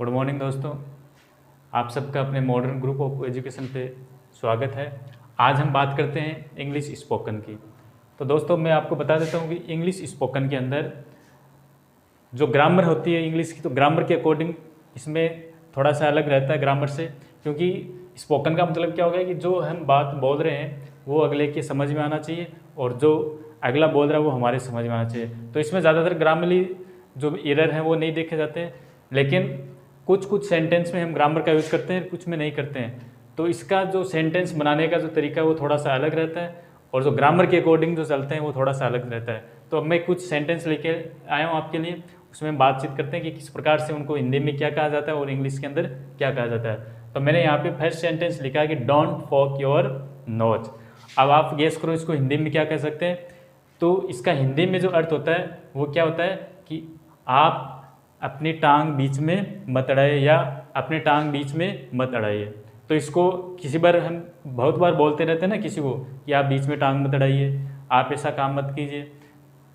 Good morning दोस्तों, आप सबका अपने मॉडर्न ग्रुप ऑफ एजुकेशन पे स्वागत है। आज हम बात करते हैं इंग्लिश स्पोकन की। तो दोस्तों मैं आपको बता देता हूँ कि इंग्लिश स्पोकन के अंदर जो ग्रामर होती है इंग्लिश की, तो ग्रामर के अकॉर्डिंग इसमें थोड़ा सा अलग रहता है ग्रामर से, क्योंकि स्पोकन का मतलब क्या हो गया कि जो हम बात बोल रहे हैं वो अगले के समझ में आना चाहिए और जो अगला बोल रहा है वो हमारे समझ में आना चाहिए। तो इसमें ज़्यादातर ग्रामरली जो एरर हैं वो नहीं देखे जाते हैं, लेकिन कुछ कुछ सेंटेंस में हम ग्रामर का यूज़ करते हैं, कुछ में नहीं करते हैं। तो इसका जो सेंटेंस बनाने का जो तरीका है वो थोड़ा सा अलग रहता है और जो ग्रामर के अकॉर्डिंग जो चलते हैं वो थोड़ा सा अलग रहता है। तो अब मैं कुछ सेंटेंस लेके आया हूँ आपके लिए, उसमें बातचीत करते हैं कि किस प्रकार से उनको हिंदी में क्या कहा जाता है और इंग्लिश के अंदर क्या कहा जाता है। तो मैंने यहाँ पे फर्स्ट सेंटेंस लिखा है कि डोंट फॉक योर नोज। अब आप गेस करो इसको हिंदी में क्या कह सकते हैं। तो इसका हिंदी में जो अर्थ होता है वो क्या होता है कि आप अपनी टांग बीच में मत अड़ाइए या अपनी टांग बीच में मत अड़ाइए। तो इसको किसी बार हम बहुत बार बोलते रहते हैं ना किसी को कि आप बीच में टांग मत अड़ाइए, आप ऐसा काम मत कीजिए।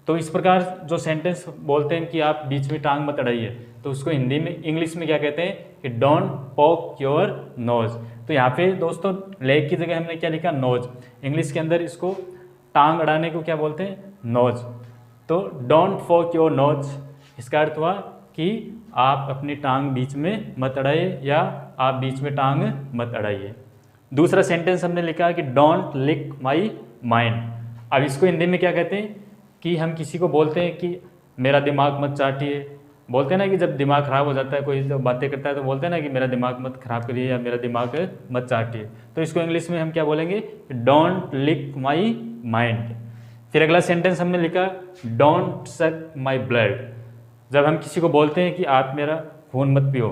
तो इस प्रकार जो सेंटेंस बोलते हैं कि आप बीच में टांग मत अड़ाइए, तो उसको हिंदी में इंग्लिश में क्या कहते हैं कि डोंट पोक योर नोज। तो यहाँ पे दोस्तों लेग की जगह हमने क्या लिखा, नोज। इंग्लिश के अंदर इसको टांग अड़ाने को क्या बोलते हैं, नोज। तो डोंट पोक योर नोज इसका अर्थ हुआ कि आप अपनी टांग बीच में मत अड़ाइए या आप बीच में टांग मत अड़ाइए। दूसरा सेंटेंस हमने लिखा कि डोंट लिक माई माइंड। अब इसको हिंदी में क्या कहते हैं कि हम किसी को बोलते हैं कि मेरा दिमाग मत चाटिए। बोलते हैं ना कि जब दिमाग ख़राब हो जाता है, कोई जब बातें करता है तो बोलते हैं ना कि मेरा दिमाग मत ख़राब करिए या मेरा दिमाग मत चाटिए। तो इसको इंग्लिश में हम क्या बोलेंगे, डोंट लिक माई माइंड। फिर अगला सेंटेंस हमने लिखा डोंट सक माई ब्लड। जब हम किसी को बोलते हैं कि आप मेरा खून मत पियो,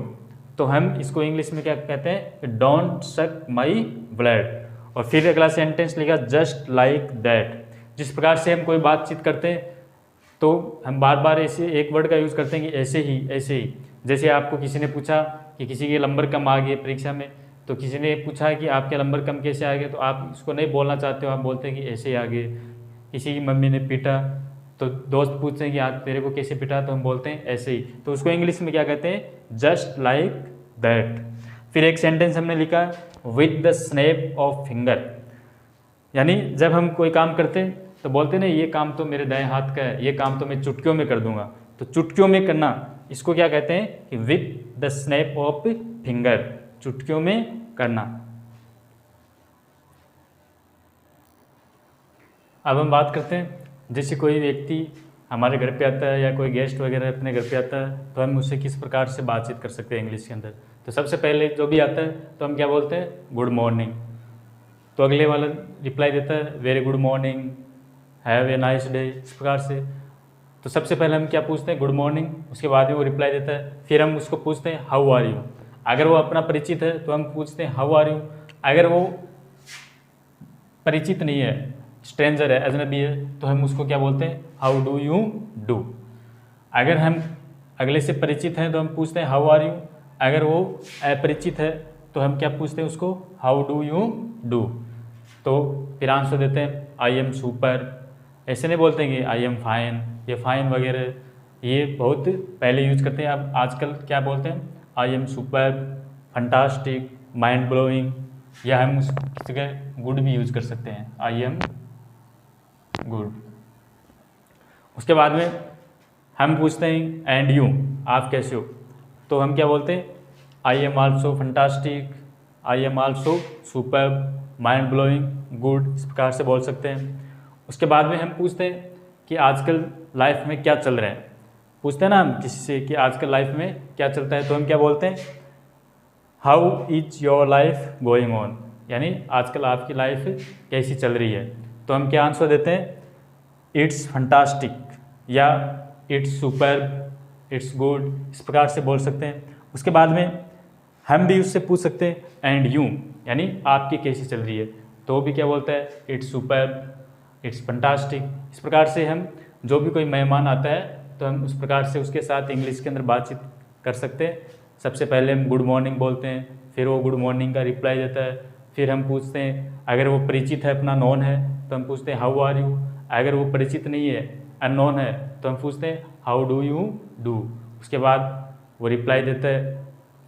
तो हम इसको इंग्लिश में क्या कहते हैं, डोंट सक माई ब्लड। और फिर अगला सेंटेंस लिखा जस्ट लाइक दैट। जिस प्रकार से हम कोई बातचीत करते हैं तो हम बार बार ऐसे एक वर्ड का यूज़ करते हैं कि ऐसे ही ऐसे ही। जैसे आपको किसी ने पूछा कि किसी के नंबर कम आ गए परीक्षा में, तो किसी ने पूछा कि आपके नंबर कम कैसे आ गए, तो आप इसको नहीं बोलना चाहते हो, आप बोलते हैं कि ऐसे ही आ गए। किसी की मम्मी ने पीटा तो दोस्त पूछते हैं कि आज तेरे को कैसे पिटा, तो हम बोलते हैं ऐसे ही। तो उसको इंग्लिश में क्या कहते हैं, जस्ट लाइक दैट। फिर एक सेंटेंस हमने लिखा with the snap of finger. यानी जब हम कोई काम करते हैं तो बोलते हैं ना ये काम तो मेरे दाएं हाथ का है, ये काम तो मैं चुटकियों में कर दूंगा। तो चुटकियों में करना इसको क्या कहते हैं कि with the snap of finger, चुटकियों में करना। अब हम बात करते हैं जैसे कोई व्यक्ति हमारे घर पे आता है या कोई गेस्ट वगैरह अपने घर पे आता है, तो हम उससे किस प्रकार से बातचीत कर सकते हैं इंग्लिश के अंदर। तो सबसे पहले जो भी आता है तो हम क्या बोलते हैं, गुड मॉर्निंग। तो अगले वाला रिप्लाई देता है very good morning, have a nice day, इस प्रकार से। तो सबसे पहले हम क्या पूछते हैं, गुड मॉर्निंग, उसके बाद में वो रिप्लाई देता है। फिर हम उसको पूछते हैं हाउ आर यू। अगर वो अपना परिचित है तो हम पूछते हैं हाउ आर यू। अगर वो परिचित नहीं है, स्ट्रेंजर है, अजनबी है, तो हम उसको क्या बोलते हैं, हाउ डू यू डू। अगर हम अगले से परिचित हैं तो हम पूछते हैं हाउ आर यू। अगर वो अपरिचित है तो हम क्या पूछते हैं उसको, हाउ डू यू डू। तो फिर आंसर देते हैं आई एम सुपर। ऐसे नहीं बोलते हैं कि आई एम फाइन, ये फाइन वगैरह ये बहुत पहले यूज करते हैं। अब आजकल क्या बोलते हैं, I am super, fantastic, mind blowing, या हम उस जगह गुड भी यूज कर सकते हैं, आई एम गुड। उसके बाद में हम पूछते हैं एंड यू, आप कैसे हो। तो हम क्या बोलते हैं, I am also fantastic, I am also super, mind blowing, good, इस प्रकार से बोल सकते हैं। उसके बाद में हम पूछते हैं कि आजकल लाइफ में क्या चल रहा है। पूछते हैं ना हम किसी से कि आजकल लाइफ में क्या चलता है, तो हम क्या बोलते हैं, how is your life going on. यानी आजकल आपकी लाइफ कैसी चल रही है। तो हम क्या आंसर देते हैं, इट्स फंटास्टिक या इट्स सुपर, इट्स गुड, इस प्रकार से बोल सकते हैं। उसके बाद में हम भी उससे पूछ सकते हैं एंड यू, यानी आपकी कैसी चल रही है, तो भी क्या बोलता है, इट्स सुपर, इट्स फंटास्टिक। इस प्रकार से हम जो भी कोई मेहमान आता है तो हम उस प्रकार से उसके साथ इंग्लिश के अंदर बातचीत कर सकते हैं। सबसे पहले हम गुड मॉर्निंग बोलते हैं, फिर वो गुड मॉर्निंग का रिप्लाई देता है। फिर हम पूछते हैं, अगर वो परिचित है, अपना नॉन है, तो हम पूछते हैं हाउ आर यू। अगर वो परिचित नहीं है, अननोन है, तो हम पूछते हैं हाउ डू यू डू। उसके बाद वो रिप्लाई देता है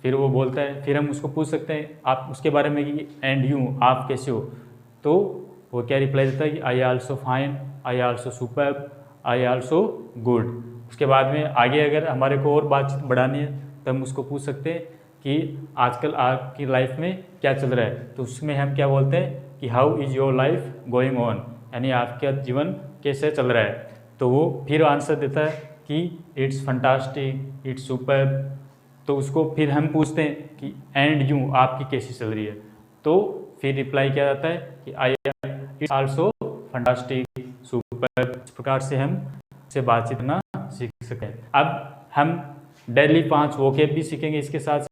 फिर वो बोलता है, फिर हम उसको पूछ सकते हैं आप उसके बारे में कि एंड यू, आप कैसे हो। तो वो क्या रिप्लाई देता है कि I also fine, I also superb, I also good. उसके बाद में आगे अगर हमारे को और बातचीत बढ़ानी है तो हम उसको पूछ सकते हैं कि आजकल आपकी लाइफ में क्या चल रहा है। तो उसमें हम क्या बोलते हैं कि how is your life going on, यानी आपका जीवन कैसे चल रहा है। तो वो फिर आंसर देता है कि इट्स फंटास्टिक, इट्स सुपर्ब। तो उसको फिर हम पूछते हैं कि एंड यू, आपकी कैसी चल रही है। तो फिर रिप्लाई क्या जाता है कि I it's also fantastic, superb. इस प्रकार से हम से बातचीत करना सीख सकें। अब हम डेली 5 वोकैब भी सीखेंगे इसके साथ